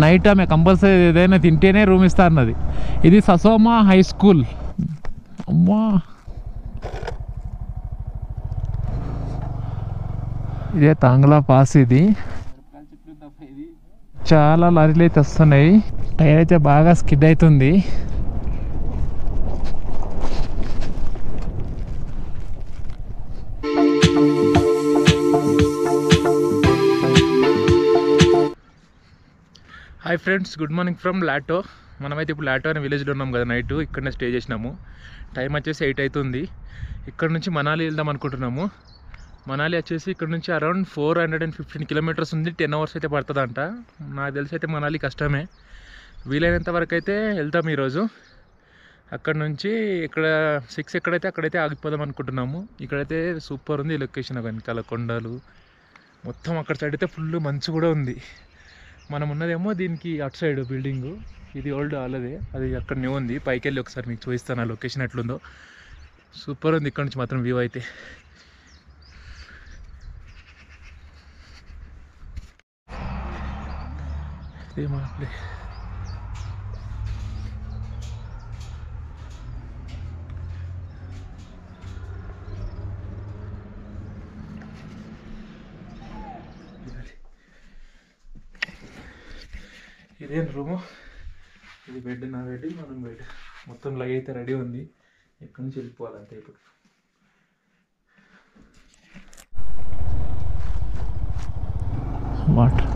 Night ఆమె compulsory ఏదైనా తింటేనే రూమ్ ఇస్తా అన్నది. ఇది ససోమా హై స్కూల్. అమ్మా, ఇదే తాంగ్లా పాస్. ఇది చాలా లారీలు అయితే వస్తున్నాయి. టైర్ అయితే బాగా స్కిడ్ అవుతుంది. Hi friends, good morning from Lato. మనమైతే ఇప్పుడు లాటో అనే విలేజ్లో ఉన్నాం కదా. నైట్ ఇక్కడనే స్టే చేసినాము. టైం వచ్చేసి 8 అవుతుంది. ఇక్కడ నుంచి మనాలి వెళ్దాం అనుకుంటున్నాము. మనాలి వచ్చేసి ఇక్కడ నుంచి అరౌండ్ 415 కిలోమీటర్స్ ఉంది. 10 అవర్స్ అయితే పడుతుందంట. నాకు తెలిసి అయితే మనాలి కష్టమే. వీలైనంత వరకు అయితే వెళ్తాం ఈరోజు. అక్కడ నుంచి ఇక్కడ 6 ఎక్కడైతే అక్కడైతే ఆగిపోదాం అనుకుంటున్నాము. ఇక్కడైతే సూపర్ ఉంది లొకేషన్. వెనకాల కొండలు మొత్తం. అక్కడ సైడ్ అయితే ఫుల్ మంచు కూడా ఉంది. మనం ఉన్నదేమో దీనికి అటు సైడ్ బిల్డింగు. ఇది ఓల్డ్ వాళ్ళదే, అది అక్కడ న్యూ ఉంది. పైకి వెళ్ళి ఒకసారి మీకు చూపిస్తాను ఆ లొకేషన్ ఎట్లుందో. సూపర్ ఉంది ఇక్కడ నుంచి మాత్రం వ్యూ అయితే. ఇదే మన ప్లేస్. ఇదేం రూము, ఇది బెడ్, నా బెడ్, మనం బెడ్. మొత్తం లై అయితే రెడీ ఉంది. ఎక్కడి నుంచి వెళ్ళిపోవాలంటే ఇప్పుడు వాటర్.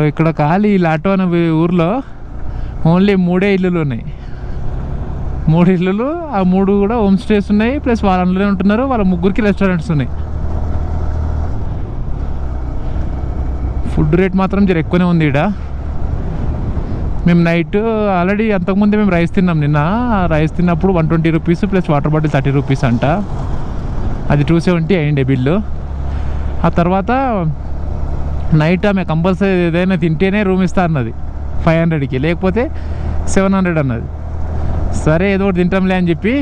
ఇక్కడ ఖాళీ లాటో అనే ఊర్లో ఓన్లీ 3 ఇల్లులు ఉన్నాయి. 3 ఇల్లులు. ఆ 3 కూడా హోమ్ స్టేస్ ఉన్నాయి. ప్లస్ వాళ్ళ అందులోనే ఉంటున్నారు. వాళ్ళ ముగ్గురికి రెస్టారెంట్స్ ఉన్నాయి. ఫుడ్ రేట్ మాత్రం జర ఎక్కువనే ఉంది ఇక్కడ. మేము నైట్ ఆల్రెడీ అంతకుముందే మేము రైస్ తిన్నాం నిన్న. రైస్ తిన్నప్పుడు 120 rupees plus water bottle 30 rupees అంట. అది 270 అయిండే బిల్లు. ఆ తర్వాత నైట్ ఆమె కంపల్సరీ ఏదైనా తింటేనే రూమ్ ఇస్తా అన్నది 500కి, లేకపోతే 700 అన్నది. సరే ఏదో ఒకటి తింటాంలే అని చెప్పి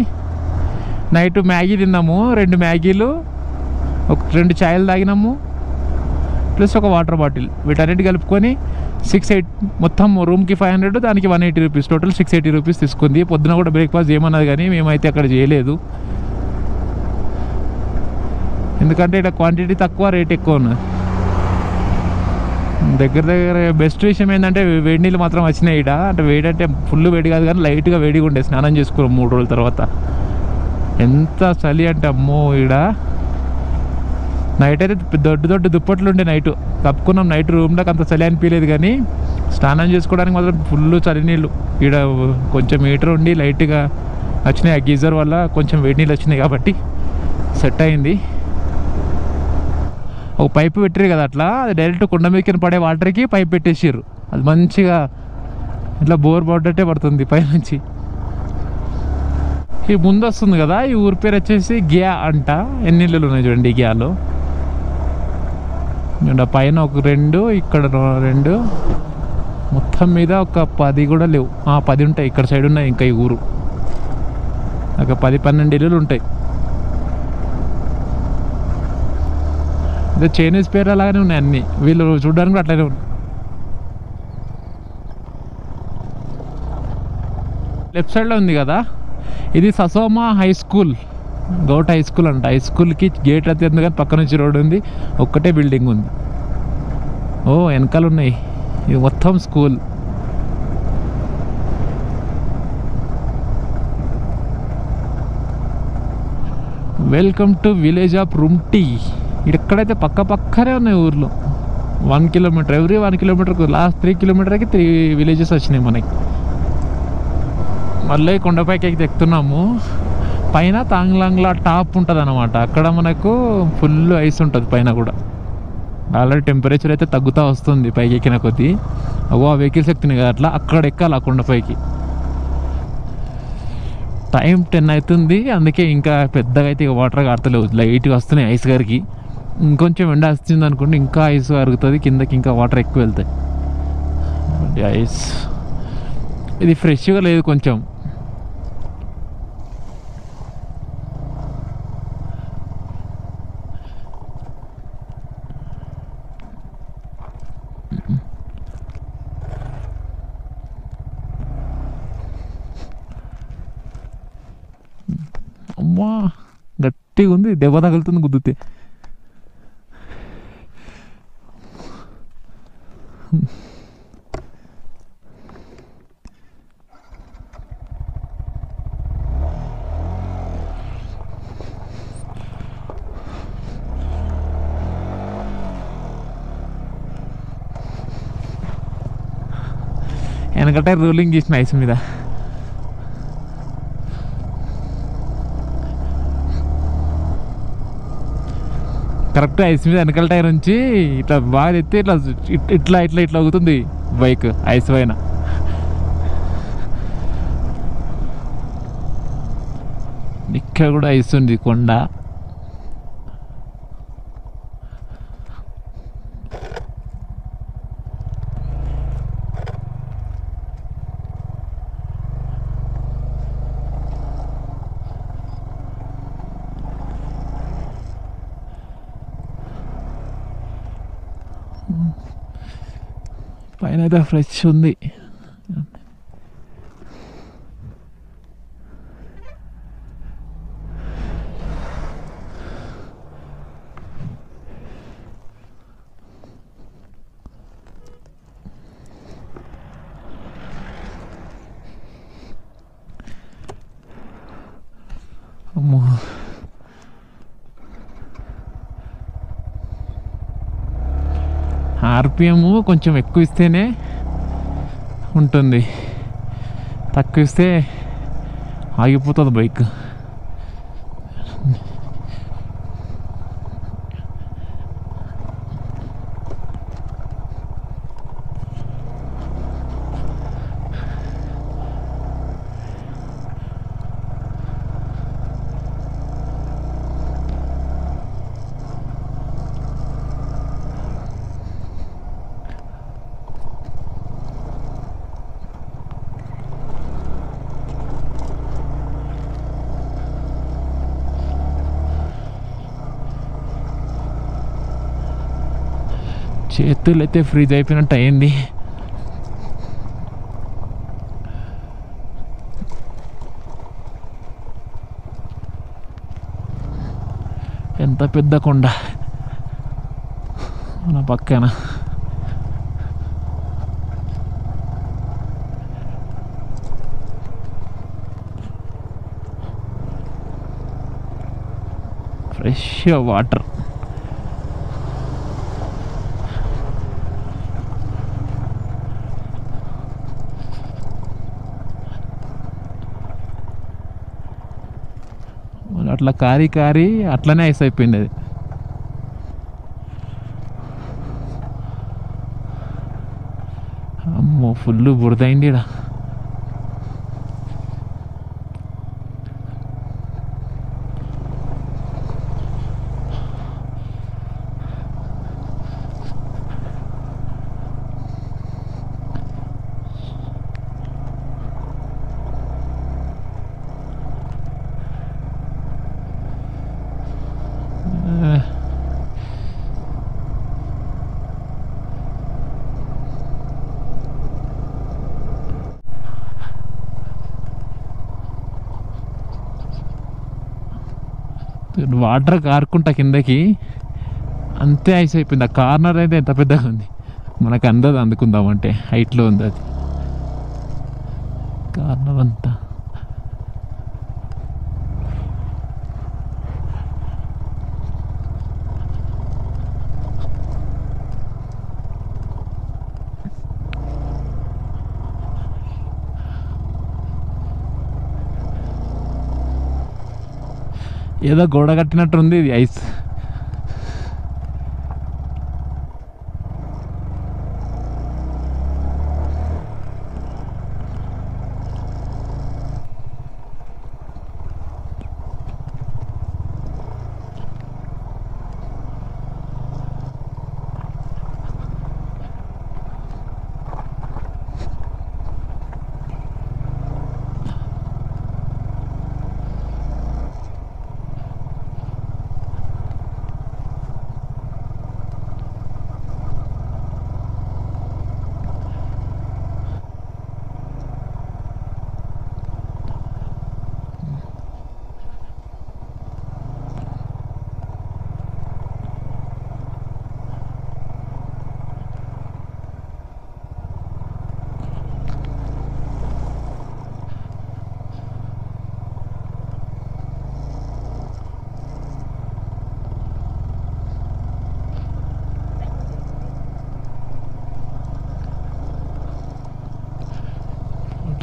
నైట్ మ్యాగీ తిన్నాము. 2 మ్యాగీలు, 2 ఛాయలు తాగినాము, ప్లస్ ఒక వాటర్ బాటిల్. వీటన్నిటి కలుపుకొని 680. మొత్తం రూమ్కి 500, దానికి 180 రూపీస్. టోటల్ 680 రూపీస్ తీసుకుంది. పొద్దున కూడా బ్రేక్ఫాస్ట్ చేయమన్నది కానీ మేమైతే అక్కడ చేయలేదు. ఎందుకంటే ఇక్కడ క్వాంటిటీ తక్కువ, రేట్ ఎక్కువ ఉన్నది. దగ్గర బెస్ట్ విషయం ఏంటంటే వేడి నీళ్ళు మాత్రం వచ్చినాయి ఇక్కడ. అంటే వేడి అంటే ఫుల్ వేడి కాదు కానీ లైట్గా వేడిగా ఉండే. స్నానం చేసుకున్నాం 3 రోజుల తర్వాత. ఎంత చలి అంటే అమ్మో. ఇక్కడ నైట్ అయితే దొడ్డు దుప్పట్లు ఉండే. నైట్ కప్పుకున్నాం. నైట్ రూమ్లోకి అంత చలి అనిపించలేదు కానీ స్నానం చేసుకోవడానికి మాత్రం ఫుల్ చలి నీళ్ళు. ఇక్కడ కొంచెం హీటర్ ఉండి లైట్గా వచ్చినాయి. ఆ గీజర్ వల్ల కొంచెం వేడి నీళ్ళు వచ్చినాయి కాబట్టి సెట్ అయింది. ఒక పైపు పెట్టారు కదా అట్లా, అది డైరెక్ట్ కొండ మీదకి పడే వాటర్కి పైప్ పెట్టేసారు. అది మంచిగా ఇట్లా బోర్ పడ్డట్టే పడుతుంది పైనుంచి. ఈ ముందు వస్తుంది కదా, ఈ ఊరి పేరు వచ్చేసి గ్యా అంట. ఎన్ని ఇళ్ళు ఉన్నాయి చూడండి ఈ గ్యాలో. పైన ఒక 2, ఇక్కడ 2, మొత్తం మీద ఒక 10 కూడా లేవు. 10 ఉంటాయి ఇక్కడ సైడ్ ఉన్నాయి. ఇంకా ఈ ఊరు ఒక 10-12 ఇల్లులు ఉంటాయి. ఇదే చైనీస్ పేర్లు అలాగానే ఉన్నాయి అన్నీ. వీళ్ళు చూడడానికి కూడా అట్లనే ఉన్నాయి. లెఫ్ట్ సైడ్లో ఉంది కదా, ఇది ససోమా హై స్కూల్. గౌట్ హై స్కూల్ అంట. హై స్కూల్కి గేట్ అయితే ఉంది కానీ పక్క నుంచి రోడ్ ఉంది. ఒక్కటే బిల్డింగ్ ఉంది. ఓ వెనకాల ఉన్నాయి. ఇది మొత్తం school. Welcome to village of Rumtee. ఇక్కడైతే పక్కనే ఉన్నాయి ఊర్లో. 1 కిలోమీటర్, ఎవ్రీ 1 కిలోమీటర్కు లాస్ట్ 3 కిలోమీటర్కి 3 విలేజెస్ వచ్చినాయి మనకి. మళ్ళీ కొండపైకి ఎక్కుతున్నాము. పైన తాంగ్లాంగ్లా టాప్ ఉంటుంది అన్నమాట. అక్కడ మనకు ఫుల్ ఐస్ ఉంటుంది పైన కూడా. ఆల్రెడీ టెంపరేచర్ అయితే తగ్గుతూ వస్తుంది పైకి ఎక్కిన కొద్దీ. ఆ వెహికల్స్ ఎక్కుతున్నాయి కదా అట్లా. అక్కడ ఎక్కాలి ఆ కొండపైకి. టైం 10 అవుతుంది. అందుకే ఇంకా పెద్దగా అయితే వాటర్ కాడతలేవు, లైట్గా వస్తున్నాయి ఐస్ గారికి. ఇంకొంచెం ఎండ వస్తుంది అనుకోండి, ఇంకా ఐస్ కరుగుతుంది కిందకి, ఇంకా వాటర్ ఎక్కువ వెళ్తాయి. ఐస్ ఇది ఫ్రెష్గా లేదు కొంచెం. దెబ్బ తగులుతుంది గుద్దుతే. వెనకటే రోలింగ్ చేసిన ఐస్ మీద. కరెక్ట్ ఐస్ మీద వెనకాల టైర్ నుంచి ఇట్లా బాగా ఎత్తి ఇట్లా ఇట్లా ఇట్లా ఇట్లా అవుతుంది బైక్ ఐస్ పైన. ఇక్కడ కూడా ఐస్ ఉంది కొండ. పైన అయితే ఫ్రెష్ ఉంది. అమ్మో, ఆర్పిఎం కొంచెం ఎక్కువ ఇస్తేనే ఉంటుంది, తక్కువ ఇస్తే ఆగిపోతుంది బైక్. చేతులు అయితే ఫ్రీజ్ అయిపోయినట్టు అయింది. ఎంత పెద్ద కొండ మన పక్కన. Fresh water. అట్లా కారి కారి అట్లనే ఐస్ అయిపోయింది అది. అమ్మో, ఫుల్ బురదైంది ఈడ. వాటర్ కారుకుంటా కిందకి, అంతే ఐస్ అయిపోయింది. ఆ కార్నర్ అయితే ఎంత పెద్దగా ఉంది, మనకు అందదు అందుకుందామంటే, హైట్లో ఉంది అది కార్నర్ అంతా. ఏదో గోడ కట్టినట్టుంది ఇది ఐస్.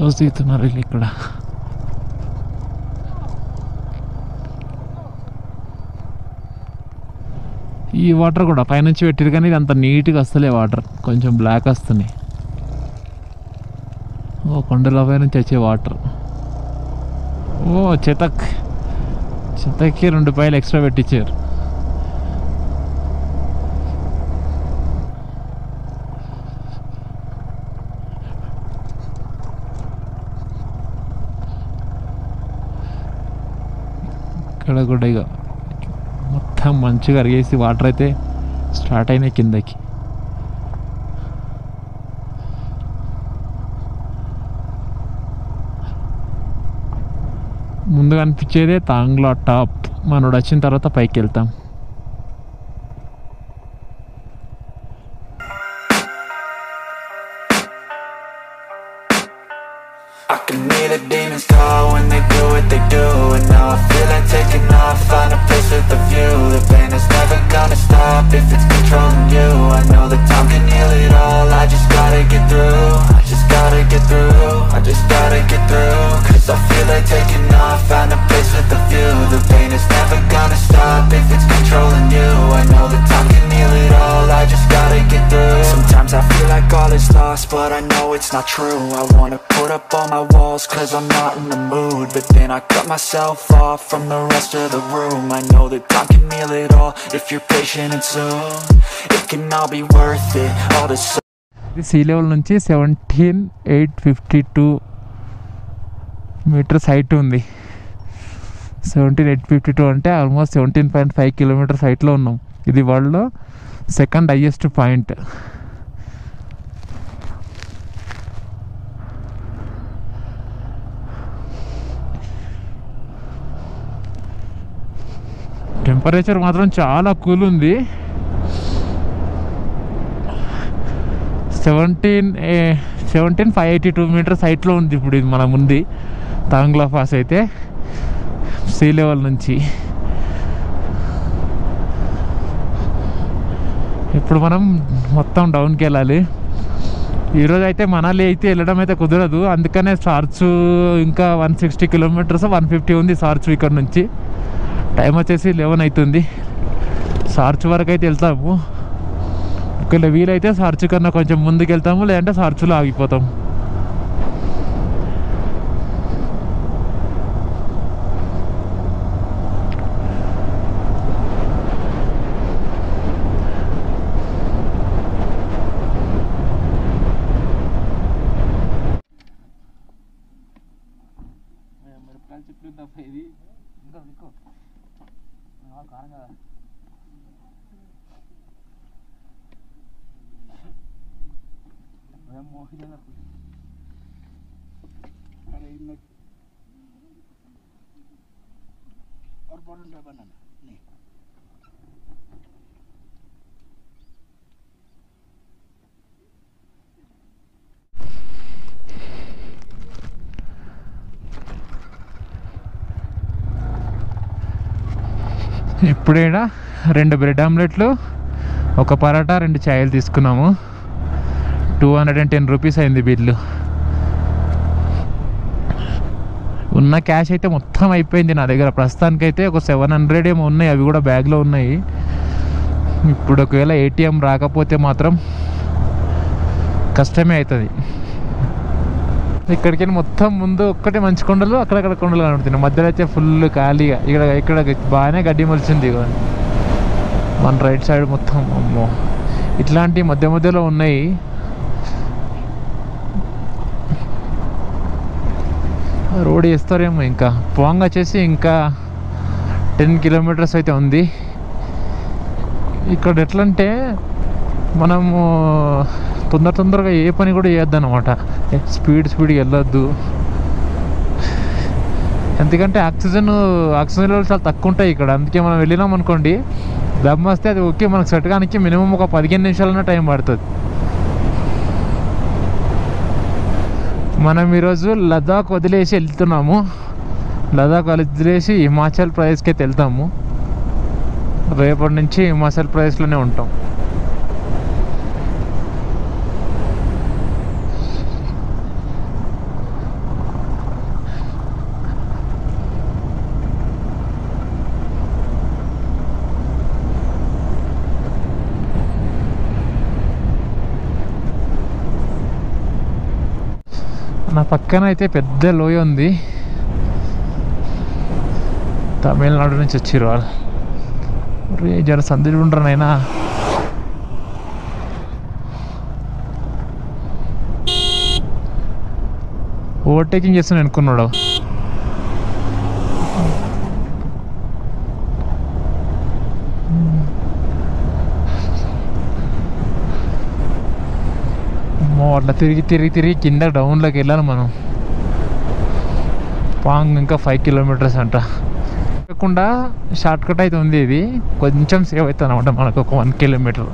ఫొటోస్ దిగుతున్నారు వీళ్ళు ఇక్కడ. ఈ వాటర్ కూడా పైనుంచి పెట్టిరు కానీ ఇది అంత నీట్గా వస్తలే, వాటర్ కొంచెం బ్లాక్ వస్తున్నాయి. ఓ కొండల పై నుంచి వచ్చే వాటర్. ఓ చెతక్కి 2 పాయలు ఎక్స్ట్రా పెట్టించారు. ఇక్కడ కూడా ఇక మొత్తం మంచిగా అరిగేసి వాటర్ అయితే స్టార్ట్ అయినాయి కిందకి. ముందుగా అనిపించేదే తాంగ్లా టాప్. మనోడు వచ్చిన తర్వాత పైకి వెళ్తాం. I can hear the demons call when they do what they do. And now I feel like taking off, find a place with a view. The pain is never gonna stop if it's controlling you. I know that time can heal it all, I just gotta get through. I just gotta get through, I just gotta get through. Cause I feel like taking off, find a place with a view. The pain is never gonna stop if it's controlling you. I know that time can heal it all, I just gotta get through. Sometimes I feel like all is lost, but I know it's not true. I wanna put up all my walls cause I'm not in the mood. But then I cut myself off from the rest of the room. I know that time can heal it all if you're patient and soon it can all be worth it, all this. ఇది sea level నుంచి 17,852 metres height ఉంది. 17,852 అంటే almost 17.5 kilometres హైట్లో ఉన్నాం. ఇది వరల్డ్లో second highest point. Temperature మాత్రం చాలా కూల్ ఉంది. 17,582 మీటర్స్ హైట్లో ఉంది ఇప్పుడు ఇది మనం ఉంది. తాంగ్లా పాస్ అయితే సీ లెవెల్ నుంచి. ఇప్పుడు మనం మొత్తం డౌన్కి వెళ్ళాలి. ఈరోజు అయితే మనాలి అయితే వెళ్ళడం అయితే కుదరదు, అందుకనే సార్చు ఇంకా 160 కిలోమీటర్స్ 150 ఉంది సార్చు ఇక్కడ నుంచి. టైం వచ్చేసి 11 అవుతుంది. సార్చు వరకు అయితే వెళ్తాము. ఒకవేళ వీలైతే సార్చు కన్నా కొంచెం ముందుకు వెళ్తాము, లేదంటే సార్చులో ఆగిపోతాం. और बॉर्डर बनाना नहीं ఇప్పుడేడా 2 బ్రెడ్ ఆమ్లెట్లు, ఒక పరాటా, 2 చాయలు తీసుకున్నాము. 210 రూపీస్ అయింది బిల్లు. ఉన్న క్యాష్ అయితే మొత్తం అయిపోయింది నా దగ్గర. ప్రస్తుతానికైతే ఒక 700 ఏమో ఉన్నాయి, అవి కూడా బ్యాగ్లో ఉన్నాయి. ఇప్పుడు ఒకవేళ ఏటీఎం రాకపోతే మాత్రం కష్టమే అవుతుంది. ఇక్కడికి మొత్తం ముందు ఒక్కటే మంచి కొండలు, అక్కడక్కడ కొండలు కనబడుతున్నాయి. మధ్యలో అయితే ఫుల్ ఖాళీగా. ఇక్కడ బాగానే గడ్డి మొలిచింది. మన రైట్ సైడ్ మొత్తం అమ్మో ఇట్లాంటి మధ్య మధ్యలో ఉన్నాయి. రోడ్ వేస్తారేమో. ఇంకా పోంగ్ వచ్చేసి ఇంకా 10 కిలోమీటర్స్ అయితే ఉంది. ఇక్కడ ఎట్లంటే మనము తొందరగా ఏ పని కూడా చేయొద్దు అనమాట. స్పీడ్గా వెళ్ళొద్దు. ఎందుకంటే ఆక్సిజన్ లెవెల్ చాలా తక్కువ ఉంటాయి ఇక్కడ. అందుకే మనం వెళ్ళినాం అనుకోండి, దమ్ వస్తే అది ఓకే, మనకు సెట్ కానికి మినిమం ఒక 15 నిమిషాలన్నా టైం పడుతుంది. మనం ఈరోజు లదాఖ్ వదిలేసి వెళ్తున్నాము. లదాఖ్ వదిలేసి హిమాచల్ ప్రదేశ్కి అయితే వెళ్తాము. రేపటి నుంచి హిమాచల్ ప్రదేశ్లోనే ఉంటాం. నా పక్కన అయితే పెద్ద లోయ ఉంది, తమిళనాడు నుంచి వచ్చిర్రు వాళ్ళు. జర సందులు ఉండరు నైనా. ఓవర్టేకింగ్ చేస్తాను అనుకున్నాడు. అట్లా తిరిగి కింద డౌన్లోకి వెళ్ళాలి మనం. పాంగ్ ఇంకా 5 కిలోమీటర్స్ అంట. కాకుండా షార్ట్ కట్ అయితే ఉంది, ఇది కొంచెం సేవ్ అవుతుంది అనమాట మనకు, ఒక 1 కిలోమీటర్.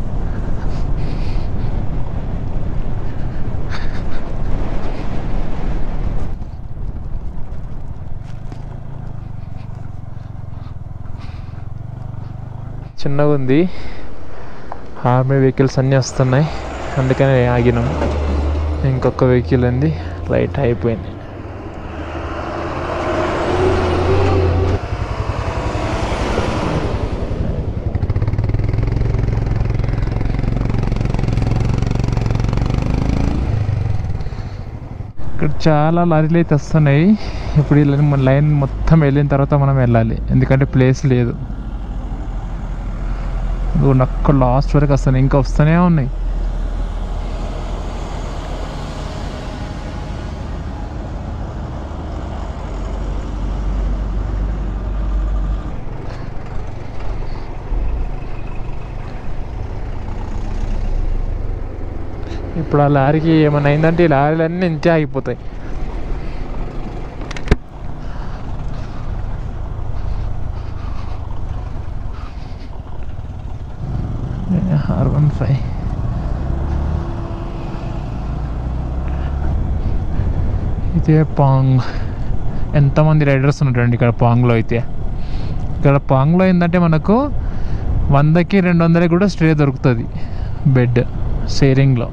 చిన్నగా ఉంది, ఆర్మీ వెహికల్స్ అన్నీ వస్తున్నాయి, అందుకని ఆగినాం. ఇంకొక వెహికల్ ఉంది, లైట్ అయిపోయింది. ఇక్కడ చాలా లారీలు అయితే వస్తున్నాయి. ఇప్పుడు మన లైన్ మొత్తం వెళ్ళిన తర్వాత మనం వెళ్ళాలి, ఎందుకంటే ప్లేస్ లేదు. అక్కడ లాస్ట్ వరకు వస్తున్నాయి, ఇంకా వస్తూనే ఉన్నాయి. ఇప్పుడు ఆ లారీకి ఏమైనా అయిందంటే ఈ లారీలన్నీ ఇంతే ఆగిపోతాయి. R15 ఇదే పాంగ్. ఎంతమంది రైడర్స్ ఉన్నారండి ఇక్కడ పాంగ్లో అయితే. ఇక్కడ పాంగ్లో ఏంటంటే మనకు 100కి 200 కూడా స్టే దొరుకుతుంది బెడ్ షేరింగ్లో.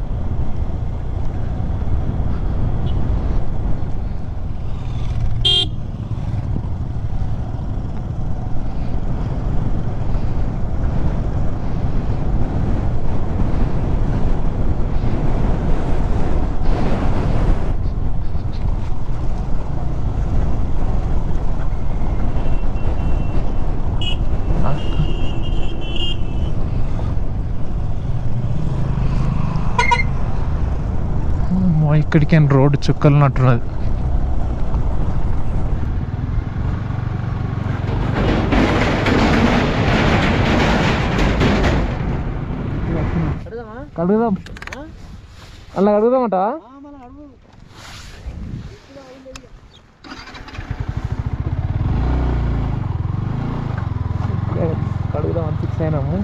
ఇక్కడికి రోడ్డు చుక్కలు ఉన్నట్టున్నది. కడుగుదాం అలా కడుగుదామంట. కడుగుదామని ఫిక్స్ అయినాము.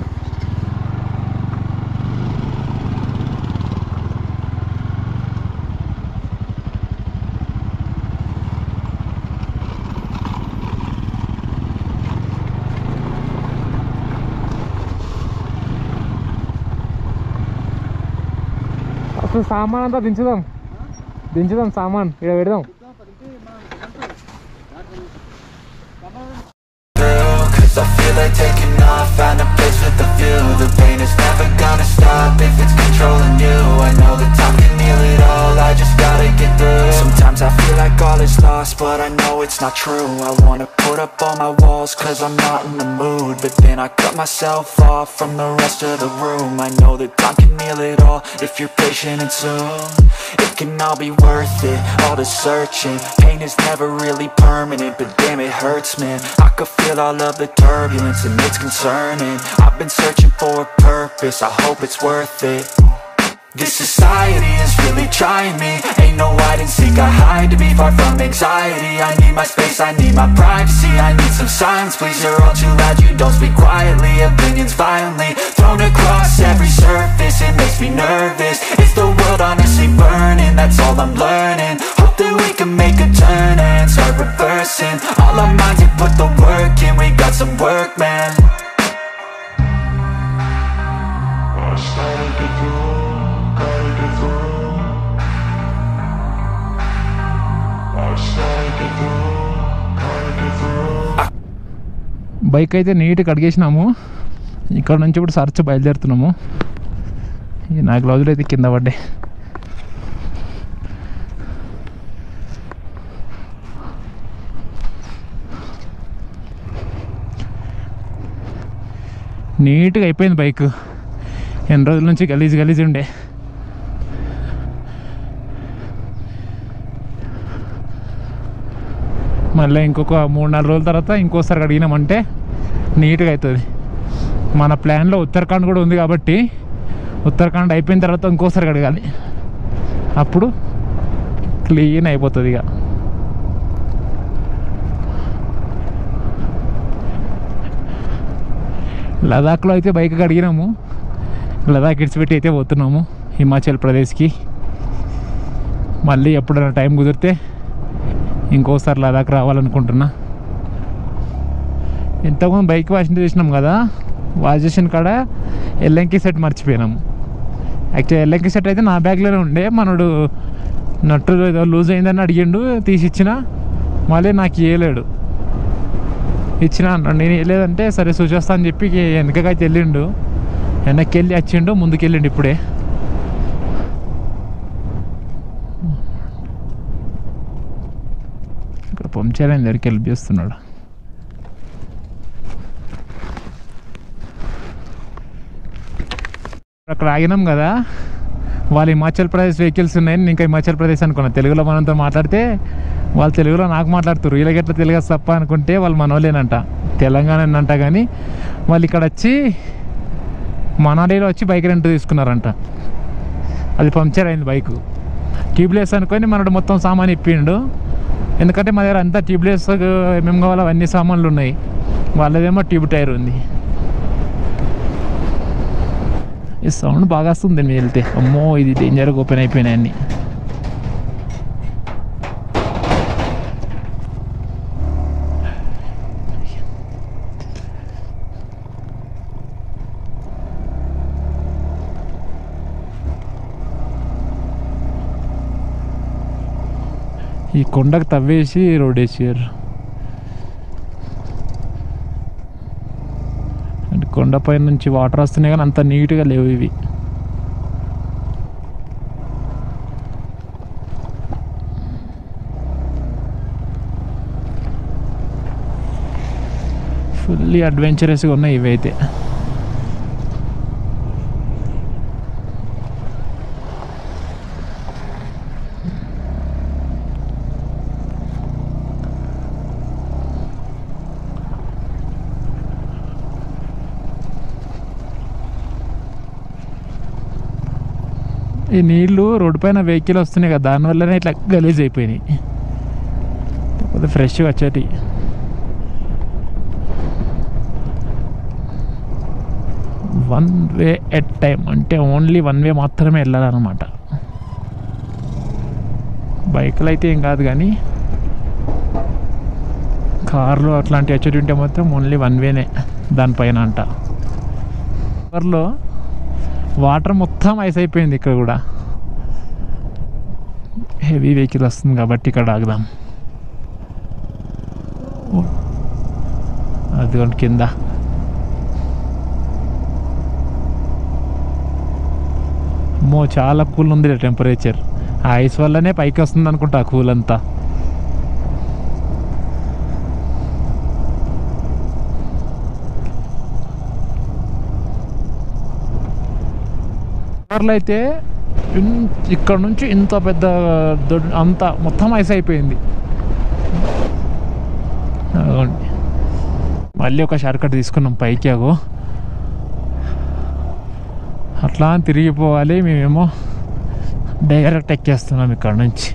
అసలు సామాన్ అంతా దించుదాం సామాన్ ఇక్కడ పెడదాం. Cause I feel like taking off, find a place with a view. The pain is never gonna stop if it's controlling you. I know that time can heal it all, I just gotta get through. Sometimes I feel like all is lost, but I know it's not true. I wanna put up all my walls cause I'm not in the mood, but then I cut myself off from the rest of the room. I know that time can heal it all if you're patient and soon it can all be worth it, all the searching. Pain is never really permanent, but damn it hurts, man. I could feel all of the turbulence and it's concerning. I've been searching for a purpose, I hope it's worth it. This society is really trying me. Ain't no hide and seek, I hide to be far from anxiety. I need my space, I need my privacy. I need some silence, please, you're all too loud. You don't speak quietly, opinions violently thrown across every surface. It makes me nervous. Is the world honestly burning? That's all I'm learning. Hope that we can make a turn and start reversing all our minds and put the work in. We got some work, man. Bike అయితే నీట్గా కడిగేసినాము. ఇక్కడ నుంచి ఇప్పుడు search బయలుదేరుతున్నాము. నా గ్లౌజులు అయితే కింద పడ్డాయి. నీట్గా అయిపోయింది బైక్. ఎన్ని రోజుల నుంచి గలీజ్ ఉండే. మళ్ళీ ఇంకొక 3-4 రోజుల తర్వాత ఇంకోసారి కడిగినామంటే నీట్గా అవుతుంది. మన ప్లాన్లో ఉత్తరాఖండ్ కూడా ఉంది కాబట్టి ఉత్తరాఖండ్ అయిపోయిన తర్వాత ఇంకోసారి కడగాలి, అప్పుడు క్లీన్ అయిపోతుంది. ఇక లదాఖ్లో అయితే బైక్ కడిగినాము, లదాఖ్ ఇడిచిపెట్టి అయితే పోతున్నాము హిమాచల్ ప్రదేశ్కి. మళ్ళీ ఎప్పుడైనా టైం కుదిరితే ఇంకోసారి లదాఖ్ రావాలనుకుంటున్నా. ఇంతకుముందు బైక్ వాష్ చేసినాం కదా, వాష్ చేసిన కాడ ఎల్ఎంకి సెట్ మర్చిపోయినాము. యాక్చువల్లీ ఎల్ఎంకి సెట్ అయితే నా బ్యాగ్లోనే ఉండే. మనడు నట్టు ఏదో లూజ్ అయిందని అడిగిండు, తీసిచ్చిన. మళ్ళీ నాకు ఇవ్వలేడు, ఇచ్చిన అన్నాడు. నేను ఇవ్వలేదంటే సరే చూసేస్తా అని చెప్పి వెనకకైతే వెళ్ళిండు. వెనక్కి వెళ్ళి వచ్చిండు, ముందుకు వెళ్ళిండు. ఇప్పుడే ఇక్కడ పంచర్ అయిన దగ్గరికి హెల్ప్ చేస్తున్నాడు. అక్కడ ఆగినాం కదా, వాళ్ళు హిమాచల్ ప్రదేశ్ వెహికల్స్ ఉన్నాయని ఇంకా హిమాచల్ ప్రదేశ్ అనుకున్నా. తెలుగులో మనతో మాట్లాడితే వాళ్ళు తెలుగులో నాకు మాట్లాడుతారు. వీళ్ళకి ఎట్లా తెలుగు తప్ప అనుకుంటే వాళ్ళు మనోళ్ళేనంట, తెలంగాణ అంట. కానీ వాళ్ళు ఇక్కడ వచ్చి మనాలిలో వచ్చి బైక్ రెంట్ తీసుకున్నారంట. అది పంక్చర్ అయింది బైక్. ట్యూబ్లెస్ అనుకొని మనడు మొత్తం సామాన్ ఇప్పిండు. ఎందుకంటే మా దగ్గర అంతా ట్యూబ్లెస్ ఏమేమి కావాలో అవన్నీ సామాన్లు ఉన్నాయి, వాళ్ళదేమో ట్యూబ్ టైర్ ఉంది. ఈ సౌండ్ బాగా వస్తుంది మీరు వెళ్తే. అమ్మో ఇది డేంజర్గా ఓపెన్ అయిపోయినాయి అన్నీ. ఈ కొండకు తవ్వేసి రోడ్ వేసారు. అంటే కొండపై నుంచి వాటర్ వస్తున్నాయి కానీ అంత నీట్గా లేవు ఇవి. ఫుల్లీ అడ్వెంచరస్గా ఉన్నాయి ఇవి అయితే. ఈ నీళ్ళు రోడ్డు పైన వెహికల్ వస్తున్నాయి కదా, దానివల్లనే ఇట్లా గలీజ్ అయిపోయినాయి. లేకపోతే ఫ్రెష్గా వచ్చేటి. వన్ వే ఎట్ టైం అంటే ఓన్లీ వన్ వే మాత్రమే వెళ్ళాలన్నమాట. బైకులు అయితే ఏం కాదు కానీ కార్లు అట్లాంటివి వచ్చేటి ఉంటే మాత్రం ఓన్లీ వన్ వేనే దానిపైన అంట. కార్లో వాటర్ మొత్తం ఐస్ అయిపోయింది. ఇక్కడ కూడా హెవీ వెహికల్ వస్తుంది కాబట్టి ఇక్కడ ఆగుదాం. అది కింద అమ్మో చాలా కూల్ ఉంది టెంపరేచర్. ఆ ఐస్ వల్లనే పైకి వస్తుంది అనుకుంటా ఆ కూల్ అంతా. కార్లో అయితే ఇక్కడ నుంచి ఇంత పెద్ద అంతా మొత్తం ఐస్ అయిపోయింది. మళ్ళీ ఒక షార్ట్ కట్ తీసుకున్నాం పైకి. అగో అట్లా తిరిగిపోవాలి. మేమేమో డైరెక్ట్ ఎక్కేస్తున్నాం ఇక్కడ నుంచి.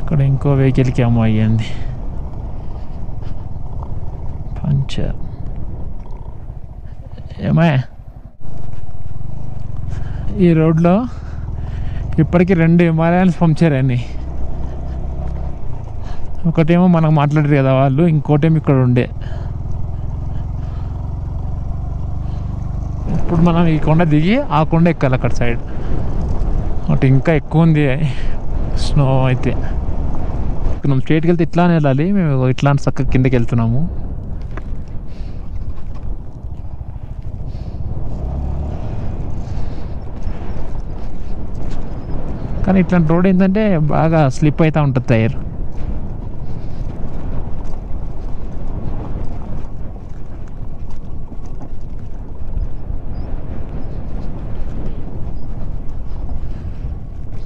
అక్కడ ఇంకో వెహికల్కి ఏమో అయ్యింది పంచర్. ఏమా ఈ రోడ్లో ఇప్పటికీ 2 హిమాలయన్స్ పంక్చర్ అయినాయి. ఒకటేమో మనకు మాట్లాడారు కదా వాళ్ళు, ఇంకోటేమో ఇక్కడ ఉండే. ఇప్పుడు మనం ఈ కొండ దిగి ఆ కొండ ఎక్కాలి అక్కడ సైడ్. అటు ఇంకా ఎక్కువ ఉంది స్నో అయితే. మనం స్ట్రేట్కి వెళ్తే ఇట్లానే వెళ్ళాలి. మేము ఇట్లా చక్కగా కిందకి వెళ్తున్నాము. కానీ ఇట్లాంటి రోడ్ ఏంటంటే బాగా స్లిప్ అవుతూ ఉంటుంది టైర్.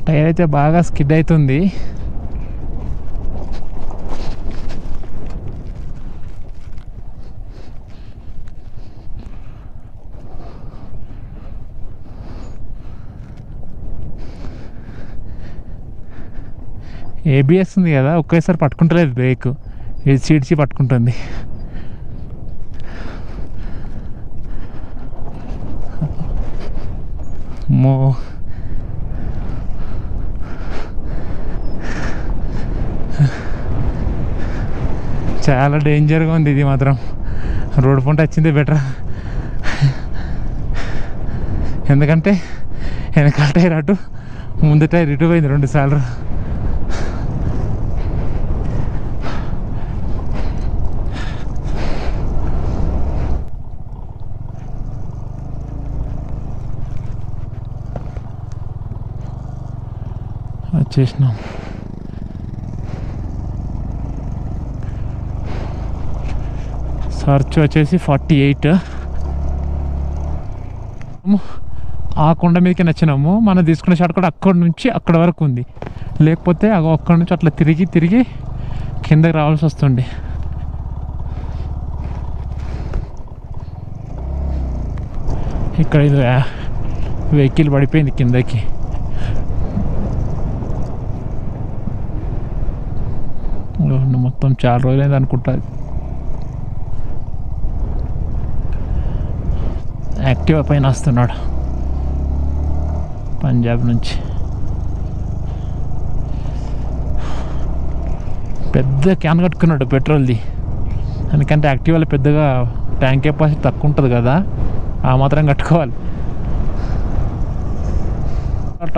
టైర్ అయితే బాగా స్కిడ్ అవుతుంది. ఏబిఎస్ ఉంది కదా, ఒకేసారి పట్టుకుంటలేదు బ్రేక్, ఇది చీడ్చి పట్టుకుంటుంది. మో చాలా డేంజర్గా ఉంది ఇది మాత్రం. రోడ్ పంట వచ్చిందే బెటర్, ఎందుకంటే వెనకాల టైర్ అటు, ముందు టైర్ ఇటు పోయింది 2 సార్లు. వచ్చేసినాం. సర్చ్ వచ్చేసి 48. ఆ కొండ మీదకి నచ్చినాము. మనం తీసుకున్న షాట్ కూడా అక్కడి నుంచి అక్కడ వరకు ఉంది, లేకపోతే అక్కడి నుంచి అట్లా తిరిగి తిరిగి కిందకి రావాల్సి వస్తుంది. ఇక్కడ ఇది వెహికల్ పడిపోయింది కిందకి. మొత్తం చాలా రోజులైంది అనుకుంటుంది. యాక్టివా పైన వస్తున్నాడు పంజాబ్ నుంచి. పెద్ద క్యాన్ కట్టుకున్నాడు పెట్రోల్ది, ఎందుకంటే యాక్టివాలో పెద్దగా ట్యాంక్ కెపాసిటీ తక్కువ ఉంటుంది కదా, ఆ మాత్రం కట్టుకోవాలి.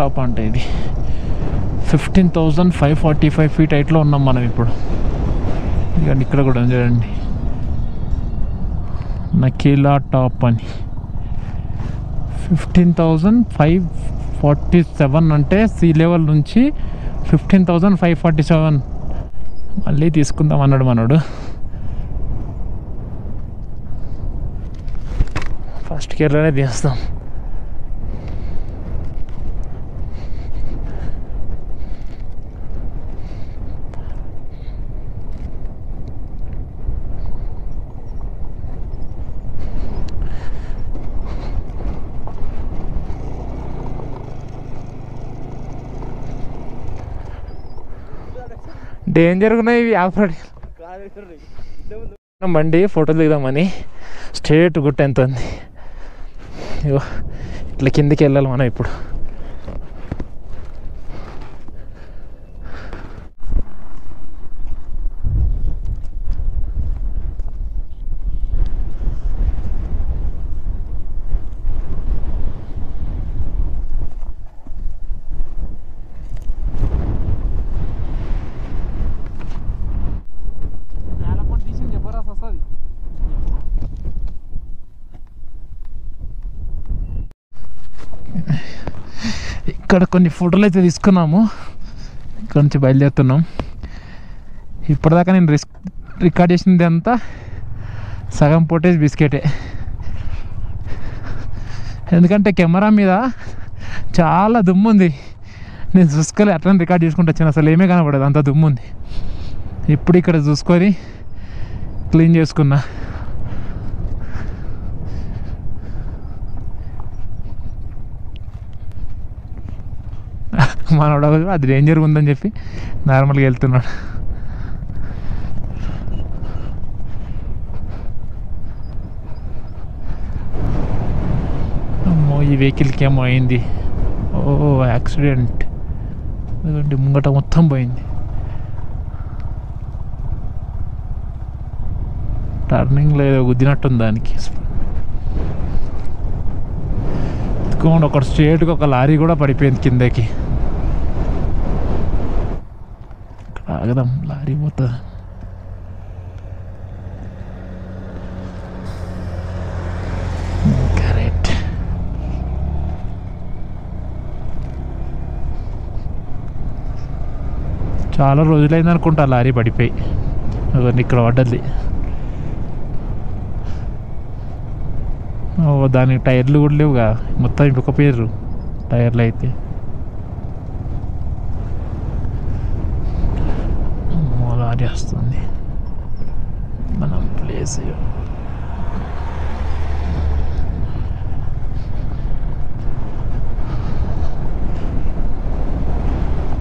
టాప్ అంటే ఇది 15,545 feet హైట్లో ఉన్నాం మనం ఇప్పుడు. ఇదిగోండి ఇక్కడ కూడా చూడండి, నకీలా టాప్ అని 15,547 అంటే సీ లెవెల్ నుంచి 15,547. మళ్ళీ తీసుకుందాం అన్నాడు మనోడు. ఫస్ట్ గేర్లోనే తీస్తాం. డేంజర్గా ఉన్నాయి ఇవి ఆఫ్ రోడ్. బండి ఫోటోలు దిగుదామని స్ట్రేట్ గుట్ట ఎంత ఉంది. ఇగో ఇట్లా కిందికి వెళ్ళాలి మనం ఇప్పుడు. ఇక్కడ కొన్ని ఫోటోలు అయితే తీసుకున్నాము, ఇక్కడ నుంచి బయలుదేరుతున్నాం. ఇప్పటిదాకా నేను రికార్డ్ చేసింది అంతా సగం ఫోటేజ్ బిస్కెటే, ఎందుకంటే కెమెరా మీద చాలా దుమ్ము ఉంది. నేను చూసుకోలే, అట్లనే రికార్డ్ చేసుకుంటూ వచ్చాను, అసలు ఏమీ కనపడదు, అంత దుమ్ము ఉంది. ఇప్పుడు ఇక్కడ చూసుకొని క్లీన్ చేసుకున్నా. మనోడు అది డేంజర్గా ఉందని చెప్పి నార్మల్గా వెళ్తున్నాడు. అమ్మో ఈ వెహికల్కి ఏమో అయింది. ఓ యాక్సిడెంట్, ఎందుకంటే ముంగట మొత్తం పోయింది. టర్నింగ్లో ఏదో గుద్దినట్టుంది దానికి. ఎత్తుకోండి, ఒక స్ట్రేట్గా ఒక లారీ కూడా పడిపోయింది కిందకి. ఆగదాం, లారీ పోతుంది. కరెక్ట్. చాలా రోజులైంది అనుకుంటా లారీ పడిపోయి. ఇక్కడ పడ్డది. దానికి టైర్లు కూడా లేవుగా, మొత్తం ఇప్పకపోయారు టైర్లు అయితే. లారీ వస్తుంది మనం ప్లేస్.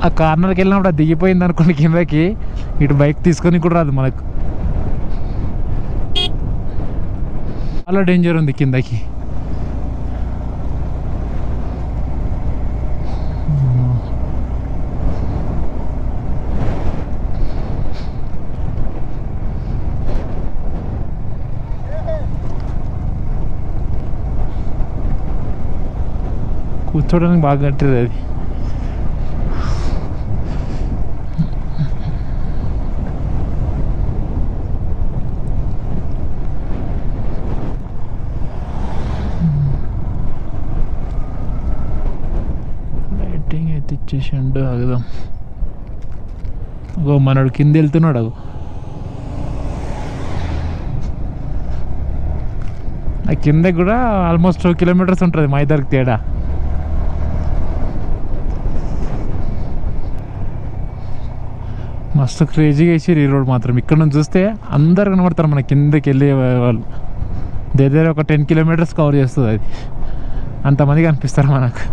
ఆ కార్నర్కి వెళ్ళినప్పుడు అది దిగిపోయింది అనుకోండి కిందకి, ఇటు బైక్ తీసుకొని కూడా రాదు మనకు. చాలా డేంజర్ ఉంది కిందకి. కూర్చోడానికి బాగా కట్టేది అది. లైటింగ్ అయితే ఇచ్చేసిండు. ఆగుదాం. మనడు కింద వెళ్తున్నాడు. ఆ కింద కూడా ఆల్మోస్ట్ 2 కిలోమీటర్స్ ఉంటుంది మా ఇద్దరికి తేడా. మస్తు క్రేజీగా వేసారు ఈ రోడ్ మాత్రం. ఇక్కడ నుంచి చూస్తే అందరు కనబడతారు మన కిందకి వెళ్ళే వాళ్ళు. దగ్గర ఒక 10 కిలోమీటర్స్ కవర్ చేస్తుంది అది. అంతమంది కనిపిస్తారు మనకు.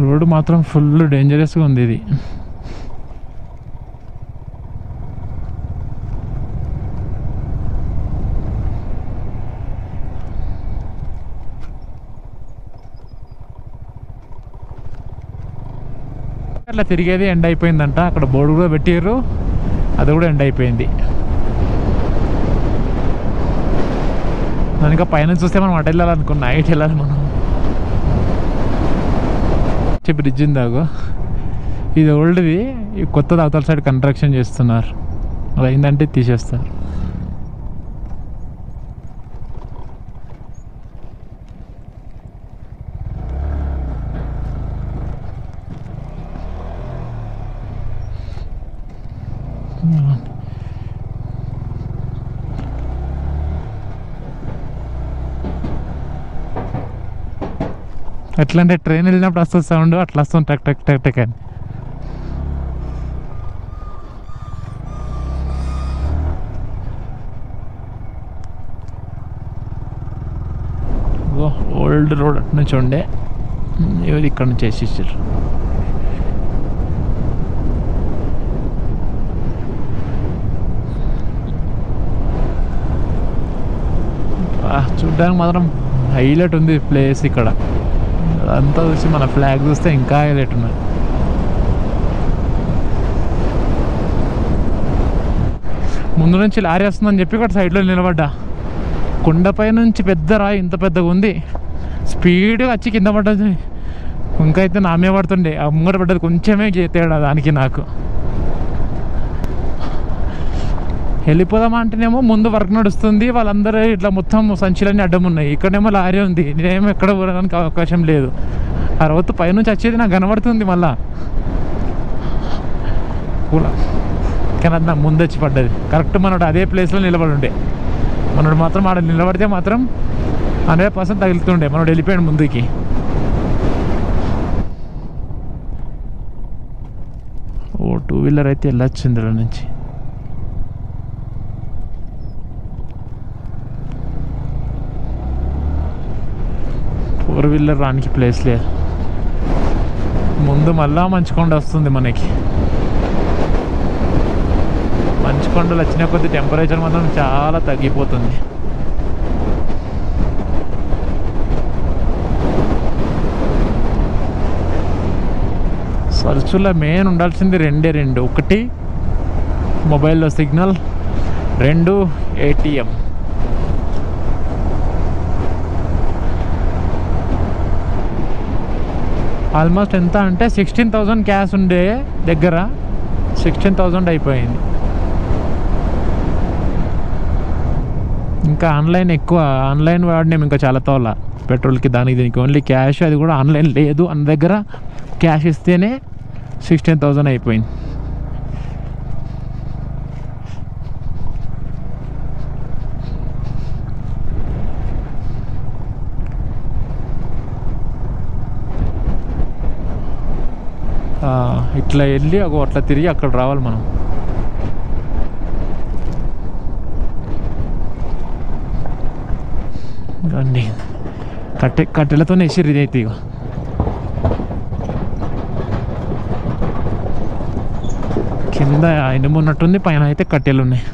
రోడ్డు మాత్రం ఫుల్ డేంజరస్గా ఉంది ఇది. అట్లా తిరిగేది ఎండ్ అయిపోయిందంట. అక్కడ బోర్డు కూడా పెట్టారు, అది కూడా ఎండ్ అయిపోయింది. దానికా పైన చూస్తే మనం అటు వెళ్ళాలనుకున్నా, నైట్ వెళ్ళాలి మనం. బ్రిడ్జ్ ఉందాగో, ఇది ఓల్డ్ది, కొత్తది అవతల సైడ్ కన్స్ట్రక్షన్ చేస్తున్నారు. అది అయిందంటే తీసేస్తారు. ఎట్లా అంటే ట్రైన్ వెళ్ళినప్పుడు వస్తుంది సౌండ్, అట్లా వస్తుంది టక్ టక్ టక్ టక్ అని. ఓల్డ్ రోడ్ అటు నుంచి ఉండే, ఇవి ఇక్కడ నుంచి వేసేసారు. చూడ్డానికి మాత్రం హైలైట్ ఉంది ప్లేస్. ఇక్కడ అంతా చూసి మన ఫ్లాగ్ చూస్తే ఇంకా హైలైట్ ఉన్నది. ముందు నుంచి లారీ వస్తుందని చెప్పి ఇక్కడ సైడ్లో నిలబడ్డా. కొండపై నుంచి పెద్ద రాయి ఇంత పెద్దగా ఉంది, స్పీడ్గా వచ్చి కింద పడ్డది. ఇంకా అయితే నామే పడుతుండే, ఆ ముంగట పడ్డది కొంచెమే తేడా దానికి నాకు. వెళ్ళిపోదామా అంటేనేమో ముందు వర్క్ నడుస్తుంది, వాళ్ళందరూ ఇట్లా మొత్తం సంచులన్నీ అడ్డం ఉన్నాయి. ఇక్కడేమో లారీ ఉంది, నేనేమో ఎక్కడ పోవడానికి అవకాశం లేదు. ఆ రోజు పైనుంచి వచ్చేది నాకు కనబడుతుంది మళ్ళా కూల. కానీ అది నాకు ముందు వచ్చి పడ్డది. కరెక్ట్ మనోడు అదే ప్లేస్లో నిలబడి ఉండే. మనోడు మాత్రం ఆడ నిలబడితే మాత్రం 100% తగులుతుండే. మనోడు వెళ్ళిపోయాడు ముందుకి. ఓ 2 వీలర్ అయితే వెళ్ళొచ్చు ఇందులో నుంచి. ఫోర్ వీలర్ రానికి ప్లేస్ లేదు. ముందు మళ్ళా మంచుకొండ వస్తుంది మనకి. మంచుకొండలు వచ్చిన కొద్ది టెంపరేచర్ మాత్రం చాలా తగ్గిపోతుంది. సర్చులో మెయిన్ ఉండాల్సింది రెండు. ఒకటి మొబైల్లో సిగ్నల్, 2 ATM. ఆల్మోస్ట్ ఎంత అంటే 16,000 క్యాష్ ఉండే దగ్గర 16,000 అయిపోయింది. ఇంకా ఆన్లైన్ ఎక్కువ, ఆన్లైన్ వాడినాం ఇంకా చాలా తోల. పెట్రోల్కి దానికి దీనికి ఓన్లీ క్యాష్, అది కూడా ఆన్లైన్ లేదు అన్న దగ్గర క్యాష్ ఇస్తేనే 16,000 అయిపోయింది. ఇట్లా వెళ్ళి అట్లా తిరిగి అక్కడ రావాలి మనం. అండి కట్టెలతోనే వేసిర్రు ఇదైతే. ఇక కింద ఇనుము ఉన్నట్టుంది, పైన అయితే కట్టెలు ఉన్నాయి.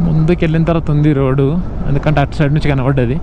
ముందుకు వెళ్ళిన తర్వాత ఉంది రోడ్డు, ఎందుకంటే అటు సైడ్ నుంచి కనబడ్డది.